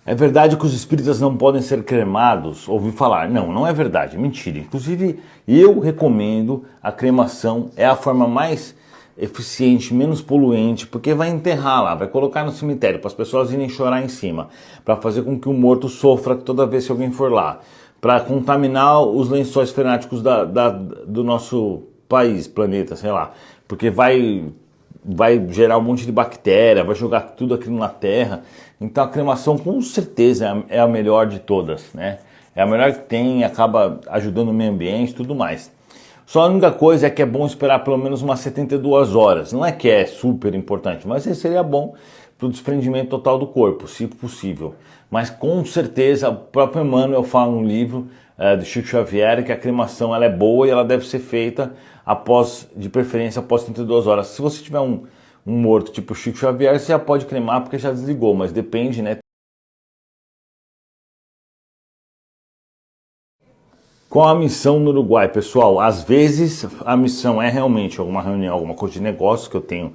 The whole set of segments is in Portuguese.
É verdade que os espíritas não podem ser cremados? Ouvi falar. Não, não é verdade, mentira. Inclusive, eu recomendo a cremação, é a forma mais eficiente, menos poluente, porque vai enterrar lá, vai colocar no cemitério para as pessoas irem chorar em cima, para fazer com que o morto sofra toda vez que alguém for lá, para contaminar os lençóis freáticos do nosso país, planeta, sei lá, porque vai gerar um monte de bactéria, vai jogar tudo aquilo na terra. Então a cremação com certeza é a melhor de todas, né? É a melhor que tem, acaba ajudando o meio ambiente e tudo mais. Só a única coisa é que é bom esperar pelo menos umas 72 horas. Não é que é super importante, mas seria bom para o desprendimento total do corpo, se possível. Mas com certeza, o próprio Emmanuel fala no livro do Chico Xavier que a cremação ela é boa e ela deve ser feita de preferência após 72 horas. Se você tiver um morto tipo Chico Xavier, você já pode cremar porque já desligou, mas depende, né? Qual a missão no Uruguai, pessoal? Às vezes a missão é realmente alguma reunião, alguma coisa de negócio, que eu tenho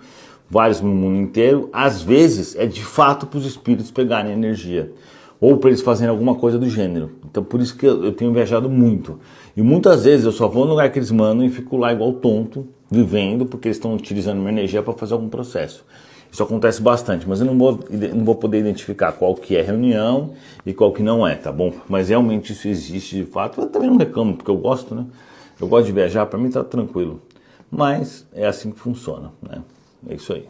vários no mundo inteiro. Às vezes é de fato para os espíritos pegarem energia, ou para eles fazerem alguma coisa do gênero. Então por isso que eu tenho viajado muito. E muitas vezes eu só vou no lugar que eles mandam e fico lá igual tonto, vivendo, porque eles estão utilizando minha energia para fazer algum processo. Isso acontece bastante, mas eu não vou poder identificar qual que é reunião e qual que não é, tá bom? Mas realmente isso existe de fato. Eu também não reclamo, porque eu gosto, né? Eu gosto de viajar, para mim tá tranquilo. Mas é assim que funciona, né? É isso aí.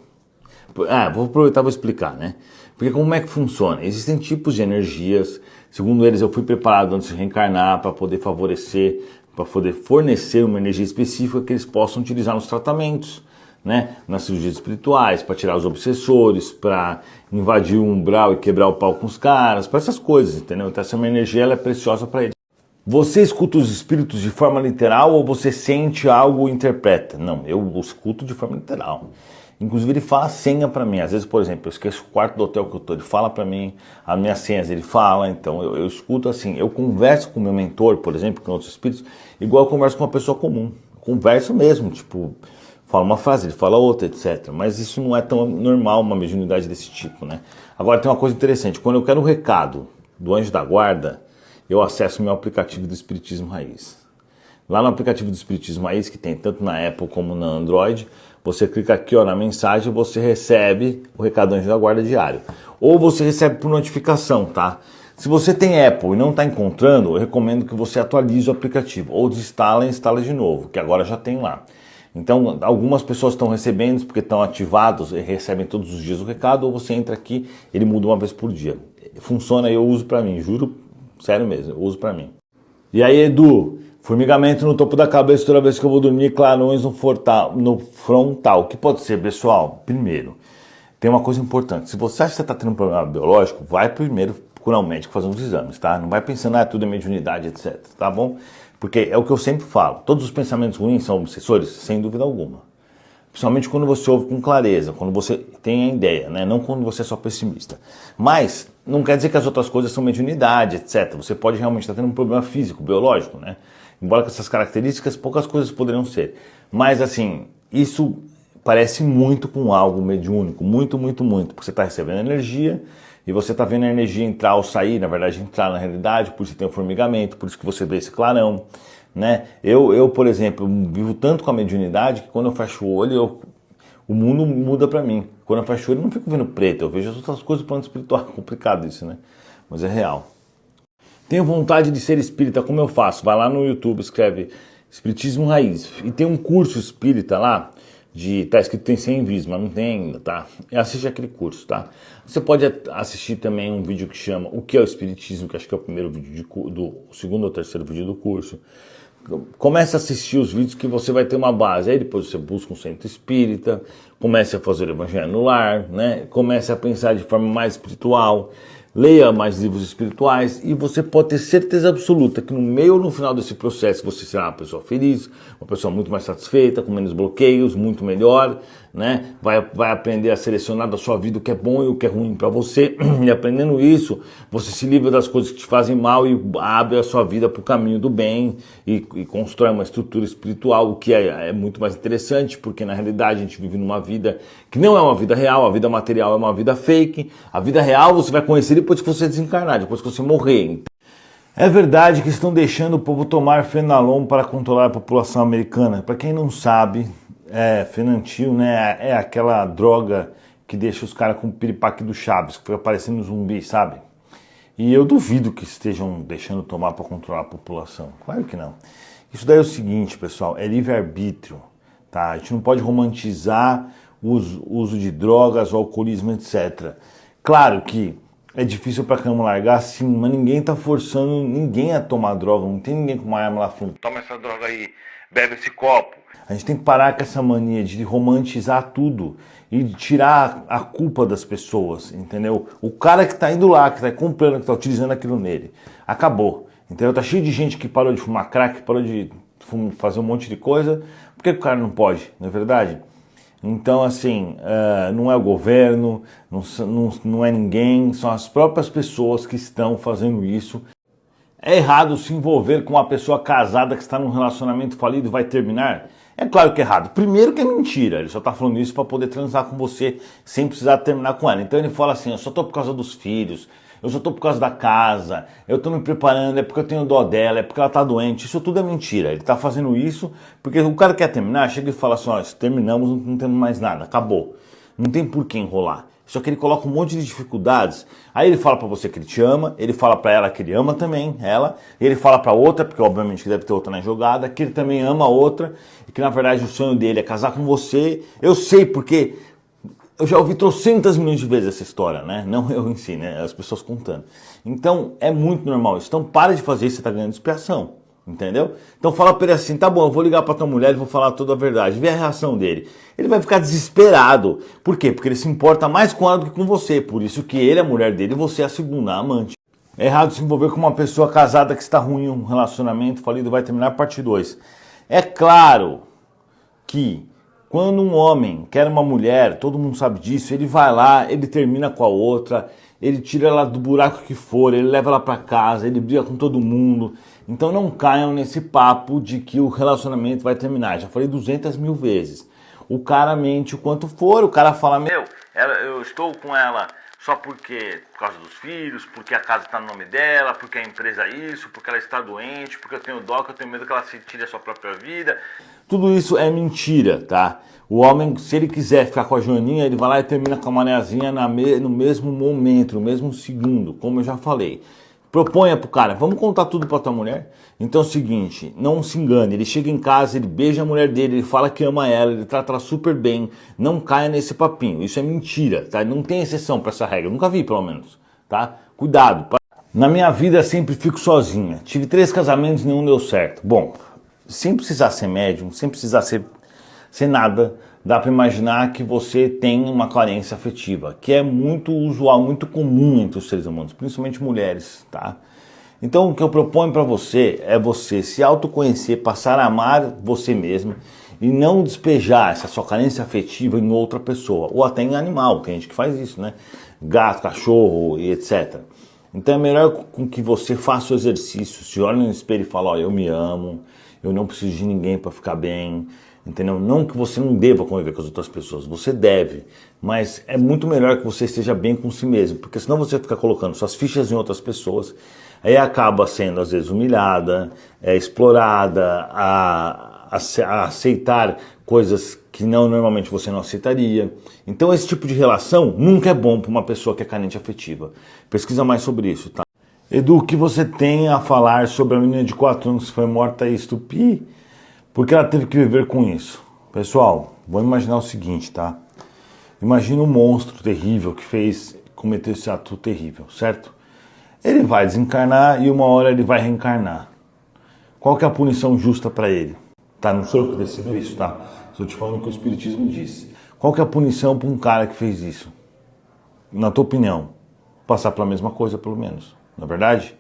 Vou aproveitar e vou explicar, né? Porque como é que funciona? Existem tipos de energias. Segundo eles, eu fui preparado antes de reencarnar para poder favorecer, para poder fornecer uma energia específica que eles possam utilizar nos tratamentos, né, nas cirurgias espirituais, para tirar os obsessores, para invadir o umbral e quebrar o pau com os caras, para essas coisas, entendeu? Então essa minha energia ela é preciosa para eles. Você escuta os espíritos de forma literal ou você sente algo e interpreta? Não, eu escuto de forma literal. Inclusive ele fala a senha para mim. Às vezes, por exemplo, eu esqueço o quarto do hotel que eu tô, ele fala para mim, as minhas senhas ele fala, então eu escuto assim. Eu converso com o meu mentor, por exemplo, com outros espíritos, igual eu converso com uma pessoa comum. Converso mesmo, tipo, fala uma frase, ele fala outra, etc. Mas isso não é tão normal, uma mediunidade desse tipo, né? Agora tem uma coisa interessante, quando eu quero um recado do anjo da guarda, eu acesso o meu aplicativo do Espiritismo Raiz. Lá no aplicativo do Espiritismo Raiz, que tem tanto na Apple como na Android, você clica aqui ó, na mensagem e você recebe o recado do anjo da guarda diário. Ou você recebe por notificação, tá? Se você tem Apple e não está encontrando, eu recomendo que você atualize o aplicativo. Ou desinstala e instala de novo, que agora já tem lá. Então, algumas pessoas estão recebendo porque estão ativados e recebem todos os dias o recado, ou você entra aqui, ele muda uma vez por dia. Funciona e eu uso pra mim, juro, sério mesmo, eu uso pra mim. E aí, Edu, formigamento no topo da cabeça toda vez que eu vou dormir, clarões no frontal. O que pode ser, pessoal? Primeiro, tem uma coisa importante, se você acha que você está tendo um problema biológico, vai primeiro procurar um médico fazer uns exames, tá? Não vai pensando, tudo é mediunidade, etc, tá bom? Porque é o que eu sempre falo, todos os pensamentos ruins são obsessores, sem dúvida alguma. Principalmente quando você ouve com clareza, quando você tem a ideia, né? Não quando você é só pessimista. Mas não quer dizer que as outras coisas são mediunidade, etc. Você pode realmente estar tendo um problema físico, biológico, né? Embora com essas características, poucas coisas poderiam ser. Mas assim, isso parece muito com algo mediúnico, muito, muito, muito. Porque você está recebendo energia e você está vendo a energia entrar ou sair, na verdade entrar na realidade, por isso que tem o formigamento, por isso que você vê esse clarão, né? Eu, por exemplo, vivo tanto com a mediunidade que quando eu fecho o olho, o mundo muda para mim. Quando eu fecho o olho, eu não fico vendo preto, eu vejo as outras coisas do plano espiritual. É complicado isso, né? Mas é real. Tenho vontade de ser espírita, como eu faço? Vai lá no YouTube, escreve Espiritismo Raiz. E tem um curso espírita lá, tá escrito tem 100 vídeos, mas não tem ainda, tá? Assiste aquele curso, tá? Você pode assistir também um vídeo que chama O que é o Espiritismo, que acho que é o primeiro vídeo do segundo ou terceiro vídeo do curso. Comece a assistir os vídeos que você vai ter uma base, aí depois você busca um centro espírita, comece a fazer o evangelho no lar, né? Comece a pensar de forma mais espiritual, leia mais livros espirituais e você pode ter certeza absoluta que no meio ou no final desse processo você será uma pessoa feliz, uma pessoa muito mais satisfeita, com menos bloqueios, muito melhor, né? Vai aprender a selecionar da sua vida o que é bom e o que é ruim para você e aprendendo isso, você se livra das coisas que te fazem mal e abre a sua vida para o caminho do bem e constrói uma estrutura espiritual, o que é muito mais interessante, porque na realidade a gente vive numa vida que não é uma vida real, a vida material é uma vida fake, a vida real você vai conhecer depois que você desencarnar, depois que você morrer. É verdade que estão deixando o povo tomar Fenalon para controlar a população americana. Para quem não sabe, Fenantil, né, é aquela droga que deixa os caras com o piripaque do Chaves, que fica parecendo um zumbi, sabe? E eu duvido que estejam deixando tomar para controlar a população. Claro que não. Isso daí é o seguinte, pessoal, é livre-arbítrio, tá? A gente não pode romantizar o uso de drogas, o alcoolismo, etc. Claro que é difícil pra caramba largar, sim, mas ninguém tá forçando ninguém a tomar droga, não tem ninguém com uma arma lá falando, toma essa droga aí, bebe esse copo. A gente tem que parar com essa mania de romantizar tudo e de tirar a culpa das pessoas, entendeu? O cara que tá indo lá, que tá comprando, que tá utilizando aquilo nele, acabou, entendeu? Tá cheio de gente que parou de fumar crack, parou de fazer um monte de coisa, por que o cara não pode, não é verdade? Então, assim, não é o governo, não é ninguém, são as próprias pessoas que estão fazendo isso. É errado se envolver com uma pessoa casada que está num relacionamento falido e vai terminar? É claro que é errado. Primeiro que é mentira, ele só está falando isso para poder transar com você sem precisar terminar com ela. Então ele fala assim, eu só estou por causa dos filhos, eu só estou por causa da casa, eu estou me preparando, é porque eu tenho dó dela, é porque ela está doente. Isso tudo é mentira. Ele está fazendo isso porque o cara quer terminar, chega e fala assim, ó, terminamos, não temos mais nada, acabou. Não tem por que enrolar. Só que ele coloca um monte de dificuldades. Aí ele fala pra você que ele te ama, ele fala pra ela que ele ama também, ela. Ele fala pra outra, porque obviamente que deve ter outra na jogada, que ele também ama a outra, e que na verdade o sonho dele é casar com você. Eu sei porque eu já ouvi trocentas milhões de vezes essa história, né? Não eu em si, né? As pessoas contando. Então é muito normal isso. Então para de fazer isso, você tá ganhando expiação. Entendeu? Então fala pra ele assim, tá bom, eu vou ligar pra tua mulher e vou falar toda a verdade. Vê a reação dele. Ele vai ficar desesperado. Por quê? Porque ele se importa mais com ela do que com você. Por isso que ele é a mulher dele e você é a segunda, a amante. É errado se envolver com uma pessoa casada que está ruim, um relacionamento falido, vai terminar parte 2. É claro que quando um homem quer uma mulher, todo mundo sabe disso, ele vai lá, ele termina com a outra, ele tira ela do buraco que for, ele leva ela pra casa, ele briga com todo mundo. Então não caiam nesse papo de que o relacionamento vai terminar. Já falei 200 mil vezes. O cara mente o quanto for, o cara fala, eu estou com ela só porque, por causa dos filhos, porque a casa está no nome dela, porque a empresa é isso, porque ela está doente, porque eu tenho dó, que eu tenho medo que ela se tire a sua própria vida. Tudo isso é mentira, tá? O homem, se ele quiser ficar com a Joaninha, ele vai lá e termina com a Manezinha no mesmo momento, no mesmo segundo, como eu já falei. Proponha pro cara, vamos contar tudo pra tua mulher? Então é o seguinte, não se engane, ele chega em casa, ele beija a mulher dele, ele fala que ama ela, ele trata ela super bem, não caia nesse papinho, isso é mentira, tá? Não tem exceção pra essa regra, eu nunca vi pelo menos, tá? Cuidado. Na minha vida sempre fico sozinha, tive 3 casamentos e nenhum deu certo. Bom, sem precisar ser médium, sem precisar ser nada, dá para imaginar que você tem uma carência afetiva, que é muito usual, muito comum entre os seres humanos, principalmente mulheres, tá? Então o que eu proponho para você é você se autoconhecer, passar a amar você mesmo e não despejar essa sua carência afetiva em outra pessoa, ou até em animal, tem gente que faz isso, né? Gato, cachorro e etc. Então é melhor com que você faça o exercício, se olhe no espelho e fala, ó, eu me amo, eu não preciso de ninguém para ficar bem, entendeu? Não que você não deva conviver com as outras pessoas, você deve, mas é muito melhor que você esteja bem com si mesmo, porque senão você fica colocando suas fichas em outras pessoas, aí acaba sendo às vezes humilhada, explorada, a aceitar coisas que normalmente você não aceitaria. Então esse tipo de relação nunca é bom para uma pessoa que é carente afetiva. Pesquisa mais sobre isso, tá? Edu, o que você tem a falar sobre a menina de 4 anos que foi morta e estupida? Porque ela teve que viver com isso. Pessoal, vamos imaginar o seguinte, tá? Imagina um monstro terrível que cometeu esse ato terrível, certo? Ele vai desencarnar e uma hora ele vai reencarnar. Qual que é a punição justa para ele? Tá, não sou eu que decido isso, tá? Estou te falando o que o Espiritismo diz. Qual que é a punição para um cara que fez isso? Na tua opinião, passar pela mesma coisa, pelo menos. Não é verdade?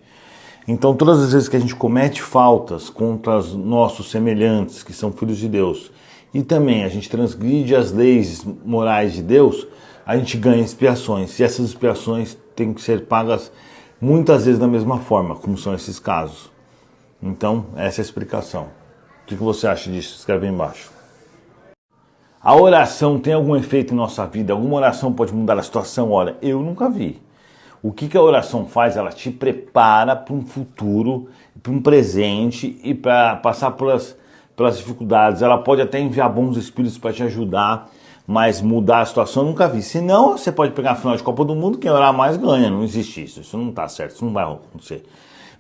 Então, todas as vezes que a gente comete faltas contra os nossos semelhantes, que são filhos de Deus, e também a gente transgride as leis morais de Deus, a gente ganha expiações. E essas expiações têm que ser pagas muitas vezes da mesma forma, como são esses casos. Então, essa é a explicação. O que você acha disso? Escreve aí embaixo. A oração tem algum efeito em nossa vida? Alguma oração pode mudar a situação? Olha, eu nunca vi. O que a oração faz? Ela te prepara para um futuro, para um presente e para passar pelas dificuldades. Ela pode até enviar bons espíritos para te ajudar, mas mudar a situação eu nunca vi. Se não, você pode pegar a final de Copa do Mundo, quem orar mais ganha. Não existe isso. Isso não está certo, isso não vai acontecer.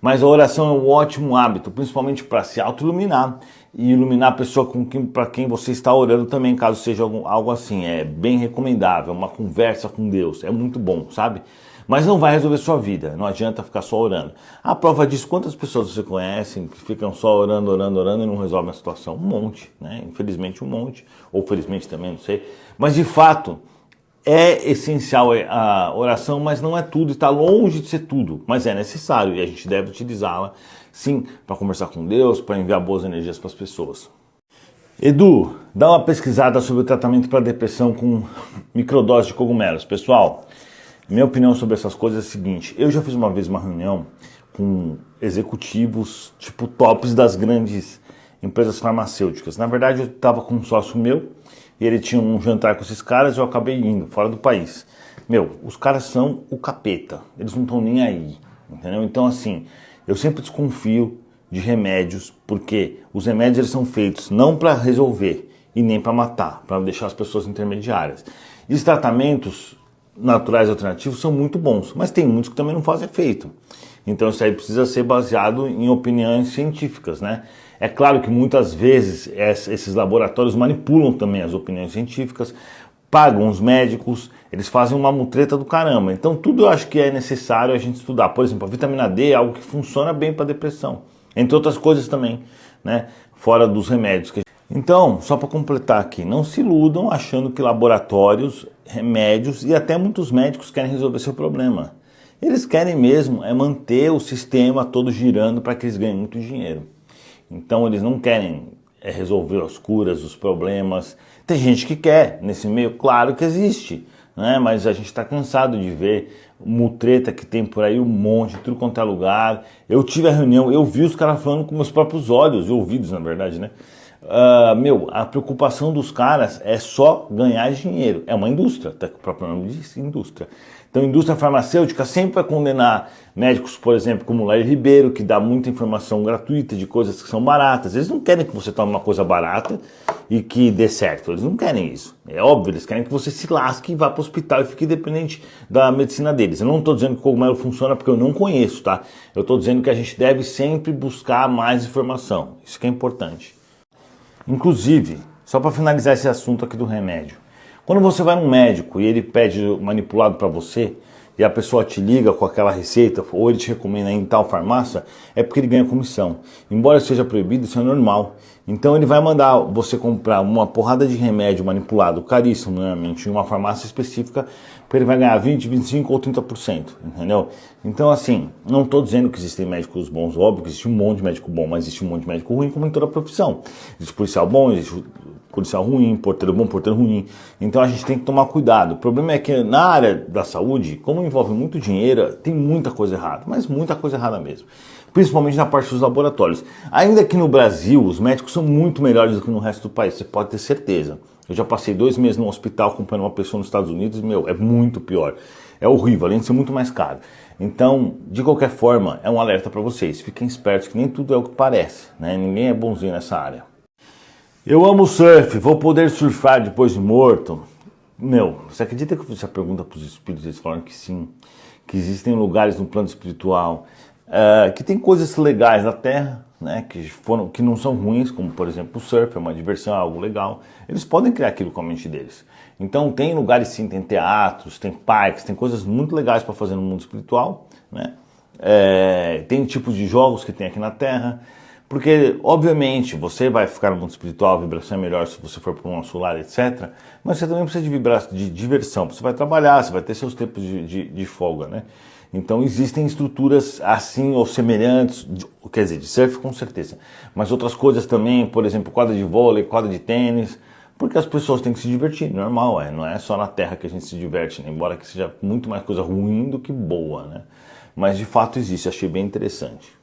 Mas a oração é um ótimo hábito, principalmente para se auto-iluminar e iluminar a pessoa para quem você está orando também, caso seja algo assim. É bem recomendável, uma conversa com Deus, é muito bom, sabe? Mas não vai resolver sua vida, não adianta ficar só orando. A prova disso, quantas pessoas você conhece que ficam só orando e não resolvem a situação? Um monte, né? Infelizmente um monte, ou felizmente também, não sei. Mas de fato, é essencial a oração, mas não é tudo, está longe de ser tudo, mas é necessário e a gente deve utilizá-la, sim, para conversar com Deus, para enviar boas energias para as pessoas. Edu, dá uma pesquisada sobre o tratamento para depressão com microdose de cogumelos. Pessoal, minha opinião sobre essas coisas é a seguinte: eu já fiz uma vez uma reunião com executivos, tipo tops das grandes empresas farmacêuticas. Na verdade, eu estava com um sócio meu e ele tinha um jantar com esses caras e eu acabei indo, fora do país. Os caras são o capeta, eles não estão nem aí, entendeu? Então, assim, eu sempre desconfio de remédios, porque os remédios eles são feitos não para resolver e nem para matar, para deixar as pessoas intermediárias. E os tratamentos naturais alternativos são muito bons, mas tem muitos que também não fazem efeito. Então isso aí precisa ser baseado em opiniões científicas, né? É claro que muitas vezes esses laboratórios manipulam também as opiniões científicas, pagam os médicos, eles fazem uma mutreta do caramba. Então tudo eu acho que é necessário a gente estudar. Por exemplo, a vitamina D é algo que funciona bem para depressão, entre outras coisas também, né? Fora dos remédios. Então, só para completar aqui, não se iludam achando que laboratórios, remédios e até muitos médicos querem resolver seu problema. Eles querem mesmo é manter o sistema todo girando para que eles ganhem muito dinheiro. Então eles não querem resolver as curas, os problemas. Tem gente que quer nesse meio, claro que existe, né? Mas a gente está cansado de ver mutreta que tem por aí um monte, tudo quanto é lugar. Eu tive a reunião, eu vi os caras falando com meus próprios olhos e ouvidos, na verdade, né? A preocupação dos caras é só ganhar dinheiro. É uma indústria, até que o próprio nome diz indústria. Então a indústria farmacêutica sempre vai condenar médicos, por exemplo, como o Lair Ribeiro, que dá muita informação gratuita de coisas que são baratas. Eles não querem que você tome uma coisa barata e que dê certo. Eles não querem isso. É óbvio, eles querem que você se lasque e vá para o hospital e fique dependente da medicina deles. Eu não estou dizendo que o cogumelo funciona porque eu não conheço, tá? Eu estou dizendo que a gente deve sempre buscar mais informação. Isso que é importante. Inclusive, só para finalizar esse assunto aqui do remédio, quando você vai num médico e ele pede manipulado para você e a pessoa te liga com aquela receita ou ele te recomenda em tal farmácia, é porque ele ganha comissão. Embora seja proibido, isso é normal. Então ele vai mandar você comprar uma porrada de remédio manipulado, caríssimo normalmente, em uma farmácia específica, porque ele vai ganhar 20, 25 ou 30%, entendeu? Então assim, não estou dizendo que existem médicos bons, óbvio que existe um monte de médico bom, mas existe um monte de médico ruim como em toda a profissão. Existe policial bom, existe policial ruim, porteiro bom, porteiro ruim. Então a gente tem que tomar cuidado. O problema é que na área da saúde, como envolve muito dinheiro, tem muita coisa errada, mas muita coisa errada mesmo. Principalmente na parte dos laboratórios. Ainda que no Brasil, os médicos são muito melhores do que no resto do país, você pode ter certeza. Eu já passei 2 meses no hospital acompanhando uma pessoa nos Estados Unidos, é muito pior. É horrível, além de ser muito mais caro. Então, de qualquer forma, é um alerta para vocês. Fiquem espertos que nem tudo é o que parece, né? Ninguém é bonzinho nessa área. Eu amo surf, vou poder surfar depois de morto? Você acredita que eu fiz essa pergunta para os espíritos? Eles falaram que sim, que existem lugares no plano espiritual, que tem coisas legais na Terra, né, que não são ruins, como por exemplo o surf, é uma diversão, é algo legal. Eles podem criar aquilo com a mente deles. Então tem lugares sim, tem teatros, tem parques, tem coisas muito legais para fazer no mundo espiritual, né? Tem tipos de jogos que tem aqui na Terra. Porque, obviamente, você vai ficar no mundo espiritual, a vibração é melhor se você for para um solar, etc. Mas você também precisa de diversão. Você vai trabalhar, você vai ter seus tempos de folga, né? Então, existem estruturas assim ou semelhantes, quer dizer, de surf com certeza. Mas outras coisas também, por exemplo, quadra de vôlei, quadra de tênis, porque as pessoas têm que se divertir, normal, não é só na Terra que a gente se diverte, né? Embora que seja muito mais coisa ruim do que boa, né? Mas, de fato, existe, achei bem interessante.